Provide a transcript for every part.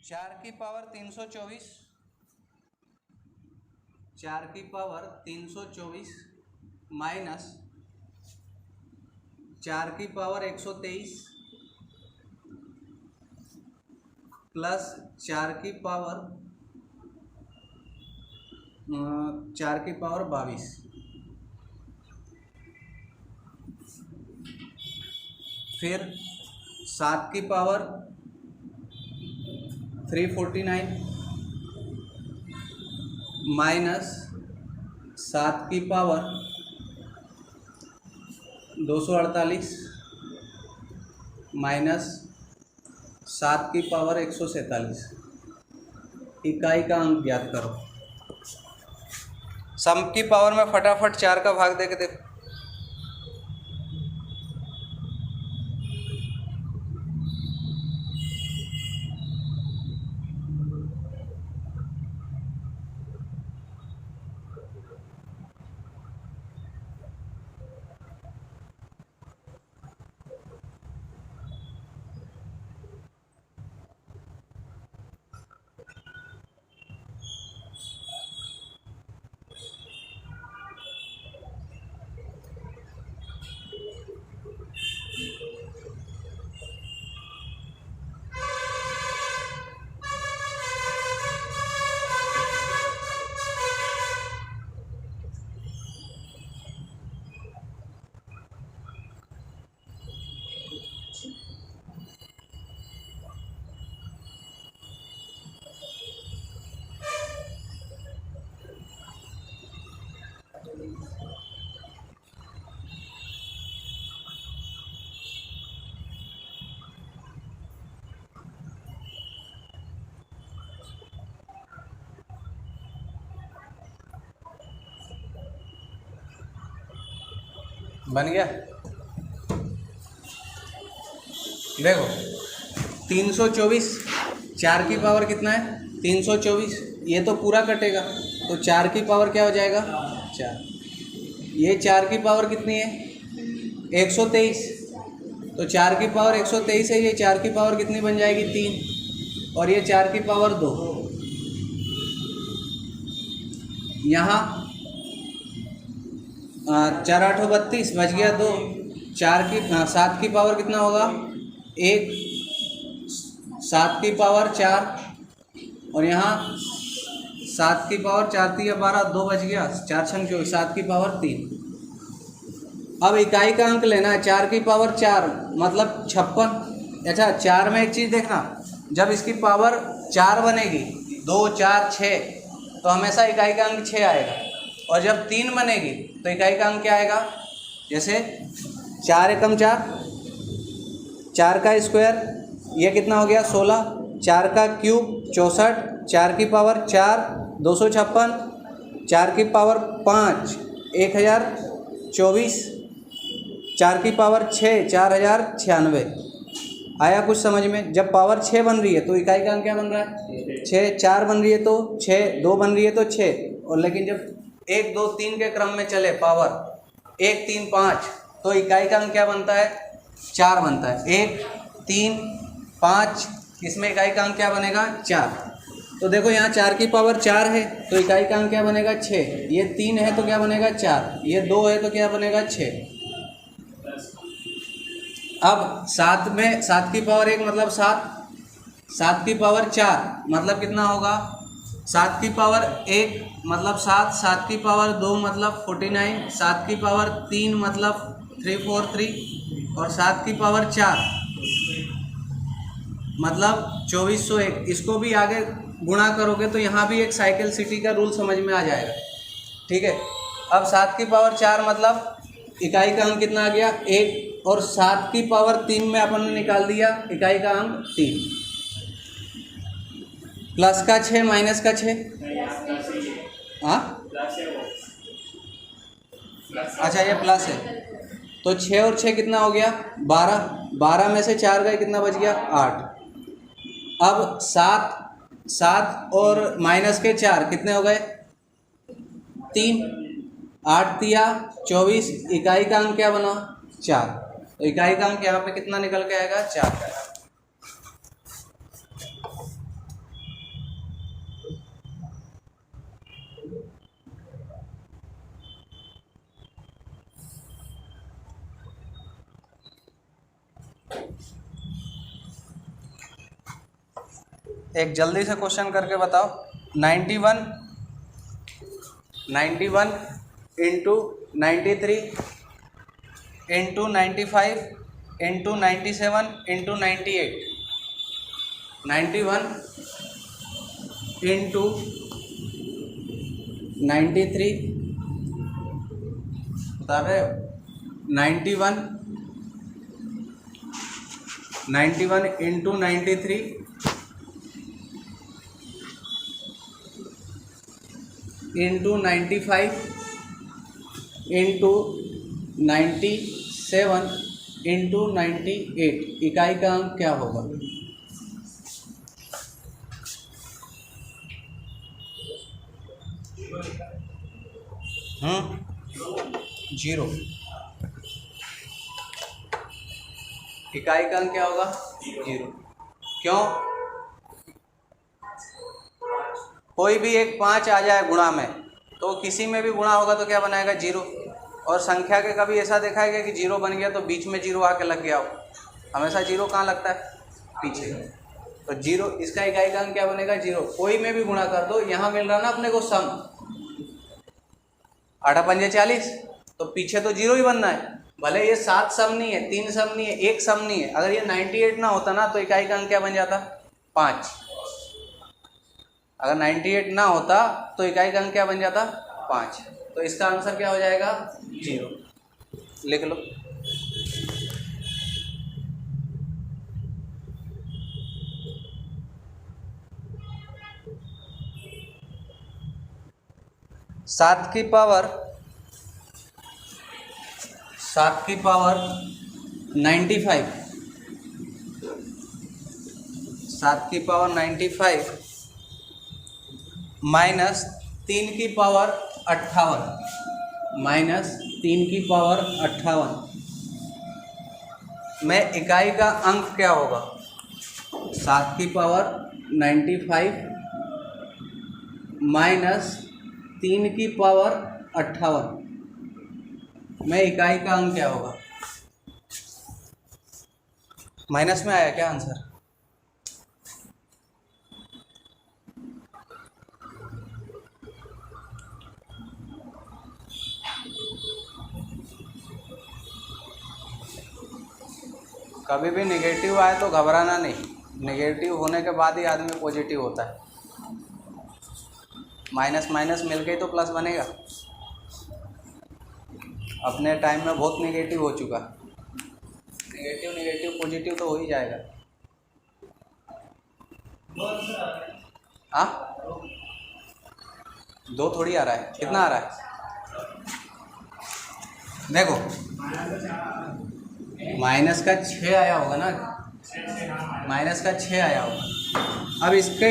4 की पावर 324, 4 की power 324 minus 4 की पावर 123 प्लस 4 की पावर 22, फिर 7 की पावर 349 माइनस 7 की पावर 248 माइनस 7 की पावर 147। इकाई का अंक ज्ञात करो। सम की पावर में फटाफट 4 का भाग दे के देखो। बन गया। देखो 324, 4 की पावर कितना है 324, ये तो पूरा कटेगा तो 4 की पावर क्या हो जाएगा 4। ये 4 की पावर कितनी है 123, तो 4 की पावर 123 है, ये 4 की पावर कितनी बन जाएगी 3, और ये 4 की पावर 2। यहाँ 4 8 32 बच गया 2, 7 की पावर कितना होगा 1, 7 की पावर 4, और यहाँ 7 की पावर 4 3 12, 2 बच गया, 4 6 24, 7 की पावर 3। अब इकाई का अंक लेना है 4 की पावर 4 मतलब 56। अच्छा 4 में एक चीज़ देखना, जब इसकी पावर 4 बनेगी 2 4 6 तो हमेशा इकाई का अंक 6 आएगा, और जब 3 बनेगी तो इकाई का अंक क्या आएगा, जैसे 4 एकम 4, 4 का स्क्वायर ये कितना हो गया 16, 4 का क्यूब 64, 4 की पावर 4 256, 4 की पावर 5 1024, 4 की पावर 6 4096। आया कुछ समझ में? जब पावर 6 बन रही है तो इकाई का अंक क्या बन रहा है 6, 4 बन रही है तो 6, 2 बन रही है तो 6, और लेकिन जब 1 2 3 के क्रम में चले पावर 1 3 5 तो इकाई का अंक क्या बनता है 4 बनता है। 1 3 5 इसमें इकाई का अंक क्या बनेगा 4। तो देखो यहाँ 4 की पावर 4 है तो इकाई का अंक क्या बनेगा 6, ये 3 है तो क्या बनेगा 4, ये 2 है तो क्या बनेगा 6। अब 7 में 7 की पावर 1 मतलब 7, 7 की पावर 4 मतलब कितना होगा 7 की पावर 1 मतलब 7, 7 की पावर 2 मतलब 49, 7 की पावर 3 मतलब 343, और 7 की पावर 4 मतलब 2401। इसको भी आगे गुणा करोगे तो यहाँ भी एक साइकिल सिटी का रूल समझ में आ जाएगा। ठीक है, अब 7 की पावर 4 मतलब इकाई का अंक कितना आ गया 1, और 7 की पावर 3 में अपन ने निकाल दिया इकाई का अंक 3, प्लस का 6 माइनस का 6। हाँ अच्छा ये प्लस है, तो 6 और 6 कितना हो गया 12, 12 में से 4 गए कितना बच गया 8। अब 7 और माइनस के 4 कितने हो गए 3, 8 तिया 24, इकाई का अंक क्या बना 4, तो इकाई का अंक यहाँ पे कितना निकल के आएगा 4 का। एक जल्दी से क्वेश्चन करके बताओ। 91 into 93 into 95 into 97 into 98। 91 into 93 बता रहे हो? 91 इंटू 93 इंटू 95 इंटू 97 इंटू 98। इकाई का अंक क्या होगा? जीरो। इकाई का अंक क्या होगा? जीरो। क्यों? कोई भी एक 5 आ जाए गुणा में, तो किसी में भी गुणा होगा तो क्या बनाएगा? जीरो। और संख्या के कभी ऐसा देखा है कि जीरो बन गया तो बीच में जीरो आके लग गया हो? हमेशा जीरो कहाँ लगता है? पीछे। तो जीरो, इसका इकाई का अंक क्या बनेगा? जीरो। कोई में भी गुणा कर दो, यहाँ मिल रहा ना अपने को सम, 8 पंजे 40, तो पीछे तो जीरो ही बनना है। भले ये 7 सम नहीं है, 3 सम नहीं है, 1 सम नहीं है। अगर ये 98 ना होता ना तो इकाई का अंक क्या बन जाता? 5। अगर 98 ना होता तो इकाई का अंक क्या बन जाता? 5। तो इसका आंसर क्या हो जाएगा? जीरो। लिख लो। सात की पावर 95, 7 की पावर 95 माइनस 3 की पावर 58 में इकाई का अंक क्या होगा? 7 की पावर 95 माइनस 3 की पावर 58 में इकाई का अंक क्या होगा? माइनस में आया क्या आंसर? कभी भी नेगेटिव आए तो घबराना नहीं। नेगेटिव होने के बाद ही आदमी पॉजिटिव होता है। माइनस माइनस मिल गई तो प्लस बनेगा। अपने टाइम में बहुत नेगेटिव हो चुका। नेगेटिव पॉजिटिव तो हो ही जाएगा। हाँ, 2 थोड़ी आ रहा है। कितना आ रहा है? देखो, माइनस का 6 आया होगा ना, माइनस का 6 आया होगा। अब इसके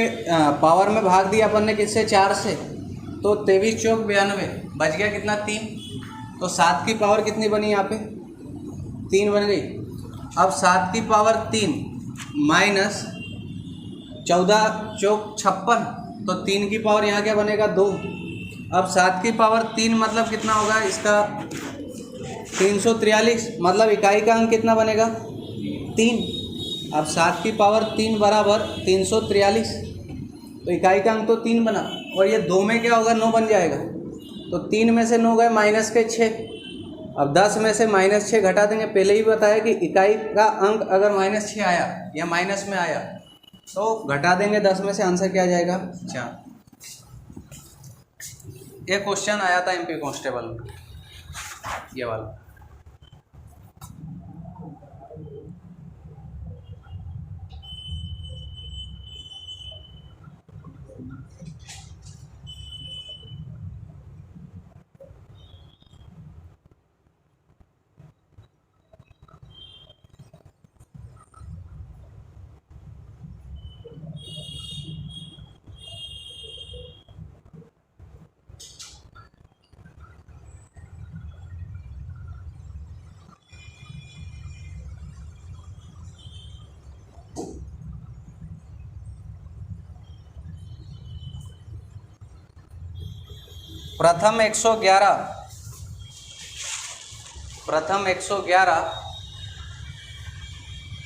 पावर में भाग दिया अपन ने किससे? 4 से। तो 23 चौक 92 बच गया कितना? 3। तो 7 की पावर कितनी बनी यहाँ पे? 3 बन गई। अब 7 की पावर 3 माइनस 14 चौक 56, तो 3 की पावर यहाँ क्या बनेगा? 2। अब 7 की पावर 3 मतलब कितना होगा इसका? 343। मतलब इकाई का अंक कितना बनेगा? 3। अब 7 की पावर 3 बराबर 343, तो इकाई का अंक तो 3 बना। और ये 2 में क्या होगा? 9 बन जाएगा। तो 3 में से 9 गए माइनस के 6। अब 10 में से -6 घटा देंगे। पहले ही बताया कि इकाई का अंक अगर -6 आया या माइनस में आया तो घटा देंगे 10 में से, आंसर क्या आ जाएगा? 4। ये क्वेश्चन आया था MP कांस्टेबल में, ये वाला। प्रथम 111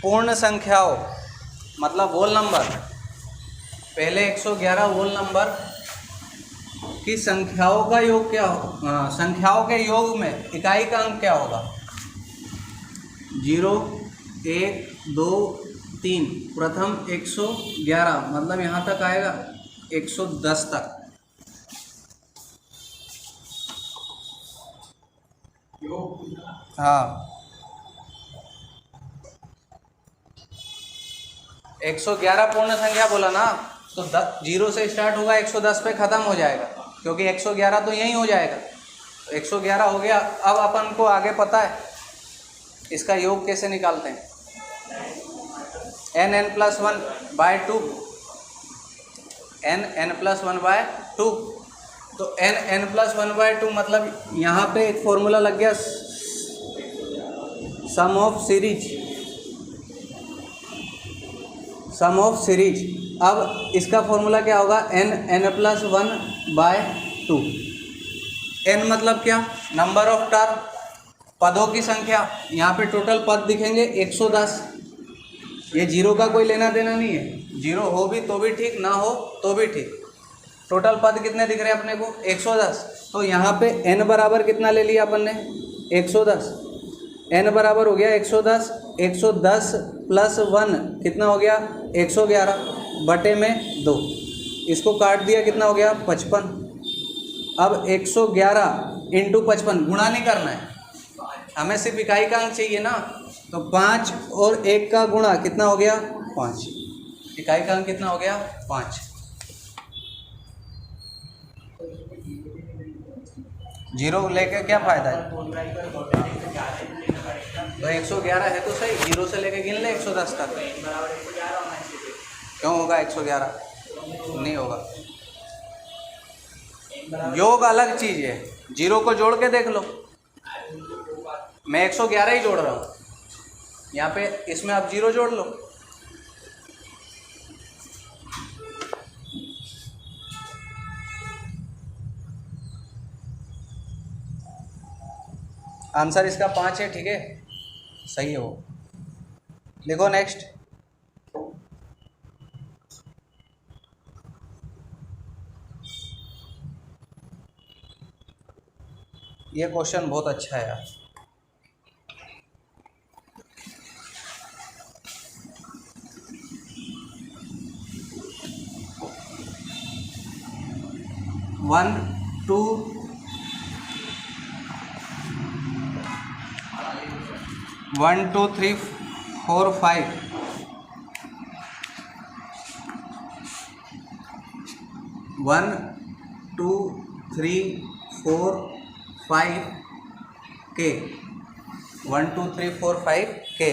पूर्ण संख्याओं मतलब होल नंबर, पहले 111 होल नंबर की संख्याओं का योग क्या हो, संख्याओं के योग में इकाई का अंक क्या होगा? 0 1 2 3, प्रथम 111 मतलब यहाँ तक आएगा 110 तक। हाँ 111 पूर्ण संख्या बोला ना, तो 0 से स्टार्ट होगा 110 पे ख़त्म हो जाएगा, क्योंकि 111 तो यहीं हो जाएगा। तो 111 हो गया। अब अपन को आगे पता है इसका योग कैसे निकालते हैं। n+1/2, n+1/2, तो n+1/2 मतलब यहाँ पे एक फॉर्मूला लग गया, सम ऑफ सीरीज। अब इसका फॉर्मूला क्या होगा? n+1/2। n मतलब क्या? नंबर ऑफ टर्म, पदों की संख्या। यहाँ पे टोटल पद दिखेंगे 110। ये 0 का कोई लेना देना नहीं है, 0 हो भी तो भी ठीक, ना हो तो भी ठीक। टोटल पद कितने दिख रहे हैं अपने को? 110। तो यहाँ पे n बराबर कितना ले लिया अपन ने? 110। n बराबर हो गया 110। 110 + 1 कितना हो गया? 111 बटे में 2। इसको काट दिया, कितना हो गया? 55। अब 111 × 55 गुणा नहीं करना है, हमें सिर्फ इकाई का अंक चाहिए ना। तो 5 और 1 का गुणा कितना हो गया? 5। इकाई का अंक कितना हो गया? 5। 0 लेके क्या फ़ायदा है? तो 111 है तो सही, 0 से लेके गिन ले 110 तक। क्यों होगा 111? नहीं होगा। योग अलग चीज़ है, 0 को जोड़ के देख लो। मैं 111 ही जोड़ रहा हूँ यहाँ पे, इसमें आप 0 जोड़ लो। आंसर इसका 5 है, ठीक है, सही है वो। देखो नेक्स्ट, ये क्वेश्चन बहुत अच्छा है यार। वन टू 1 2 3 4 5 1 2 3 4 5 के 1 2 3 4 5 के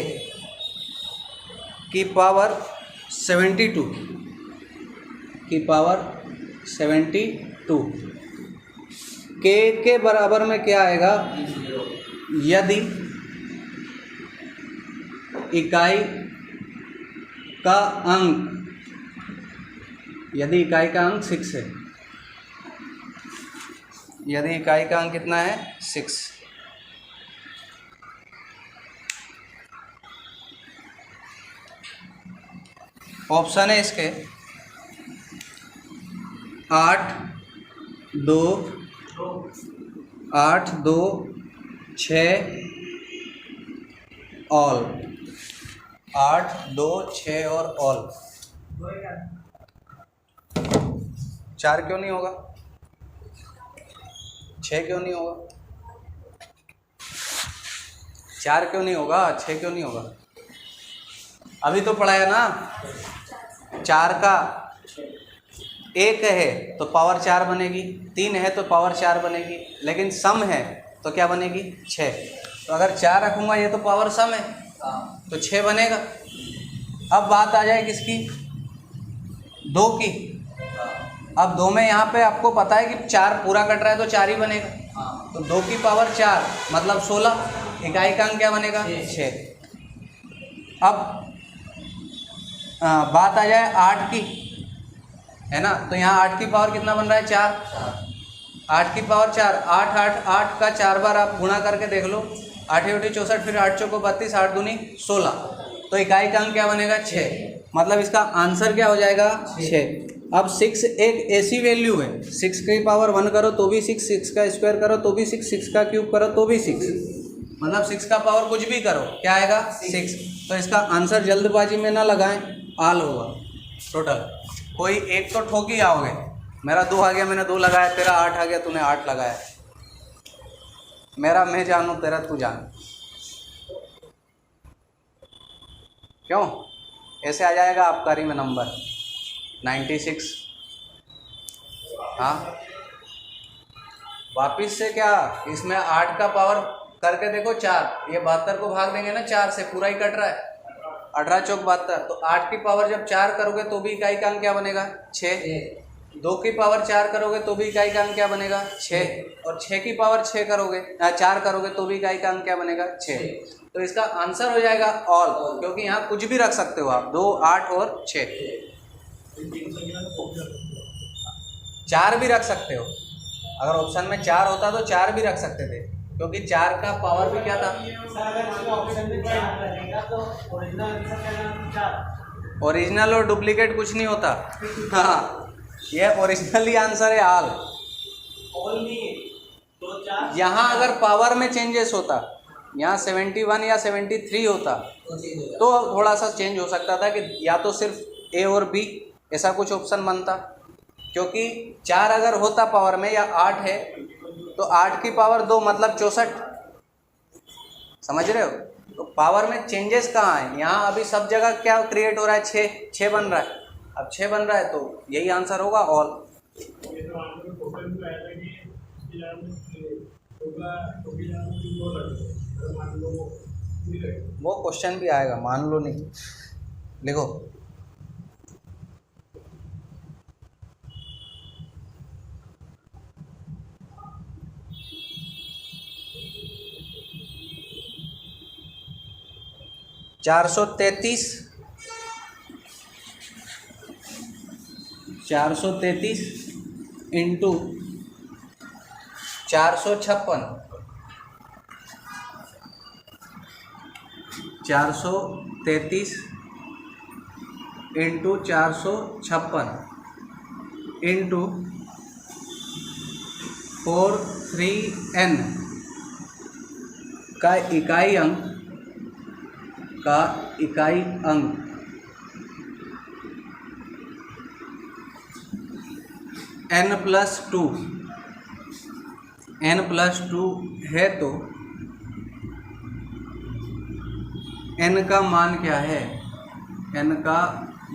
की पावर 72 की पावर 72 के बराबर में क्या आएगा? यदि इकाई का अंक 6 है, यदि इकाई का अंक कितना है? 6। ऑप्शन है इसके 8 2 6 ऑल, 8 2 6 और ऑल। 4 क्यों नहीं होगा? 6 क्यों नहीं होगा? 4 क्यों नहीं होगा? 6 क्यों नहीं होगा? अभी तो पढ़ाया ना, 4 का 1 है तो पावर 4 बनेगी, 3 है तो पावर 4 बनेगी, लेकिन सम है तो क्या बनेगी? 6। तो अगर 4 रखूँगा, ये तो पावर सम है तो 6 बनेगा। अब बात आ जाए किसकी? 2 की। अब 2 में यहाँ पे आपको पता है कि 4 पूरा कट रहा है तो 4 ही बनेगा। तो 2 की पावर 4 मतलब 16। इकाई का अंक क्या बनेगा? 6। अब बात आ जाए 8 की, है ना। तो यहाँ 8 की पावर कितना बन रहा है? 4। 8 की पावर 4, 8 का 4 बार आप गुणा करके देख लो। 8 × 8 = 64, फिर 8 × 4 = 32, 8 दूनी 16। तो इकाई का अंक क्या बनेगा 6, मतलब इसका आंसर क्या हो जाएगा 6। अब 6 एक ऐसी वैल्यू है, 6 की पावर 1 करो तो भी 6, 6 का स्क्वायर करो तो भी 6, 6 का क्यूब करो तो भी 6, मतलब 6 का पावर कुछ भी करो क्या आएगा 6। तो इसका आंसर जल्दबाजी में ना लगाएं, आल होगा टोटल। कोई एक तो ठोक ही आओगे, मेरा 2 आ गया मैंने 2 लगाया, तेरा 8 आ गया तूने 8 लगाया, मेरा मैं जानू तेरा तू जान, क्यों ऐसे आ जाएगा आबकारी में नंबर 96। हाँ वापिस से क्या, इसमें 8 का पावर करके देखो 4, ये 72 को भाग देंगे ना 4 से, पूरा ही कट रहा है, 18 चौक 72, तो 8 की पावर जब 4 करोगे तो भी इकाई का अंक क्या बनेगा 6। 2 की पावर 4 करोगे तो भी इकाई का अंक क्या बनेगा 6, और 6 की पावर 6 करोगे 4 करोगे तो भी इकाई का अंक क्या बनेगा 6। तो इसका आंसर हो जाएगा ऑल, क्योंकि यहाँ कुछ भी रख सकते हो आप, 2, 8 और 6, 4 भी रख सकते हो, अगर ऑप्शन में 4 होता तो 4 भी रख सकते थे, क्योंकि 4 का पावर भी क्या था, ओरिजिनल और डुप्लीकेट कुछ नहीं होता। हाँ ये ओरिजिनल ही आंसर है ऑल। यहाँ अगर पावर में चेंजेस होता, यहाँ 71 या 73 होता तो थोड़ा सा चेंज हो सकता था कि या तो सिर्फ ए और बी ऐसा कुछ ऑप्शन बनता, क्योंकि 4 अगर होता पावर में या 8 है तो 8 की पावर 2 मतलब 64, समझ रहे हो। तो पावर में चेंजेस कहाँ है, यहाँ अभी सब जगह क्या क्रिएट हो रहा है 6 बन रहा है, अब 6 बन रहा है तो यही आंसर होगा ऑल। वो क्वेश्चन भी आएगा, मान लो नहीं, लिखो चार सौ तैतीस इंटू 456, 433 इंटू 456 इंटू 43n का इकाई अंक n+2 है, तो n का मान क्या है, n का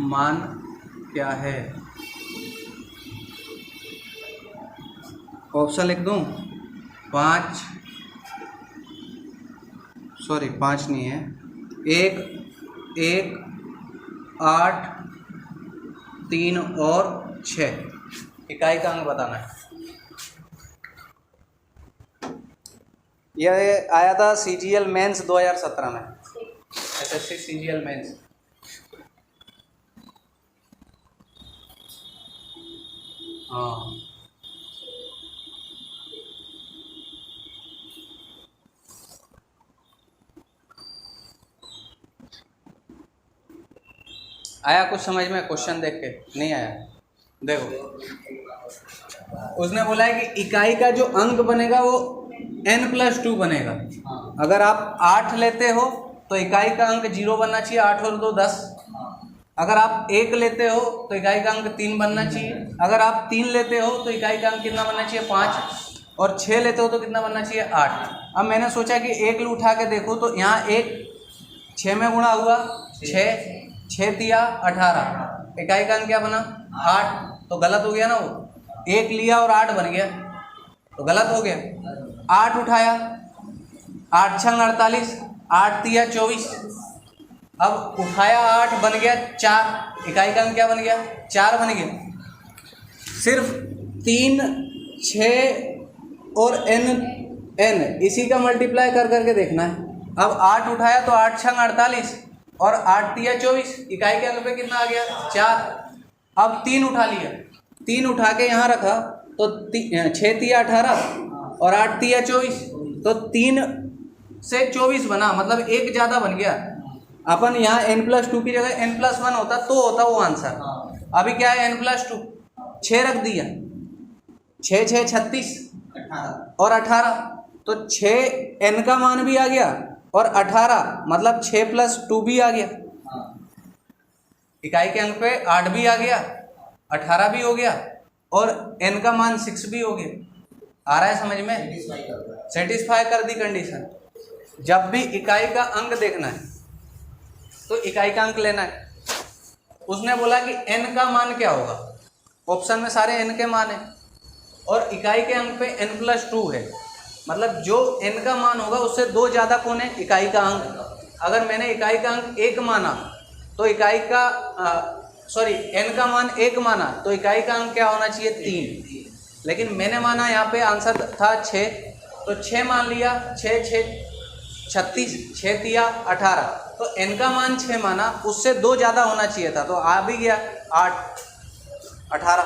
मान क्या है, ऑप्शन लिख दूं 5 नहीं है, 1, 8, 3 और 6 इकाई का अंक बताना है। यह आया था CGL मेंस 2017 में, SSC CGL मेंस। हाँ आया कुछ समझ में, क्वेश्चन देख के नहीं आया, देखो उसने बोला है कि इकाई का जो अंक बनेगा वो n+2 बनेगा। अगर आप 8 लेते हो तो इकाई का अंक 0 बनना चाहिए, 8 और 2 10। अगर आप 1 लेते हो तो इकाई का अंक 3 बनना चाहिए, अगर आप 3 लेते हो तो इकाई का अंक कितना बनना चाहिए 5, और 6 लेते हो तो कितना बनना चाहिए 8। अब मैंने सोचा कि 1 उठा के देखो तो यहाँ 1 6 में गुणा हुआ 6 दिया 18, इकाई का अंक क्या बना 8, तो गलत हो गया ना, वो 1 लिया और 8 बन गया तो गलत हो गया। 8 उठाया, 8 छंग 48, 8 दिया 24, अब उठाया 8 बन गया 4, इकाई का अंक क्या बन गया 4 बन गया। सिर्फ 3, 6 और n इसी का मल्टीप्लाई कर करके देखना है। अब 8 उठाया तो 8 छंग 48 और 8 दिया 24, इकाई के अंक पे कितना आ गया 4। अब 3 उठा लिया, 3 उठा के यहाँ रखा तो 6 दिया 18 और 8 दिया 24, तो 3 से 24 बना, मतलब 1 ज़्यादा बन गया। अपन यहाँ n+2 की जगह n+1 होता तो होता वो आंसर। अभी क्या है n+2, 6 रख दिया, 6 6 36 और 18, तो 6 n का मान भी आ गया और 18 मतलब 6 + 2 भी आ गया। इकाई के अंक पे 8 भी आ गया, 18 भी हो गया और n का मान 6 भी हो गया। आ रहा है समझ में? सेटिस्फाई कर दी कंडीशन। जब भी इकाई का अंक देखना है तो इकाई का अंक लेना है। उसने बोला कि n का मान क्या होगा, ऑप्शन में सारे n के मान है और इकाई के अंक पे n+2 है, मतलब जो n का मान होगा उससे 2 ज़्यादा कौन है, इकाई का अंक। अगर मैंने इकाई का अंक 1 माना तो इकाई का n का मान 1 माना तो इकाई का अंक क्या होना चाहिए, 3। लेकिन मैंने माना यहाँ पे आंसर था 6, तो 6 मान लिया, 6 6 36, 6 दिया 18, तो n का मान 6 माना, उससे 2 ज़्यादा होना चाहिए था, तो आ भी गया 8 18।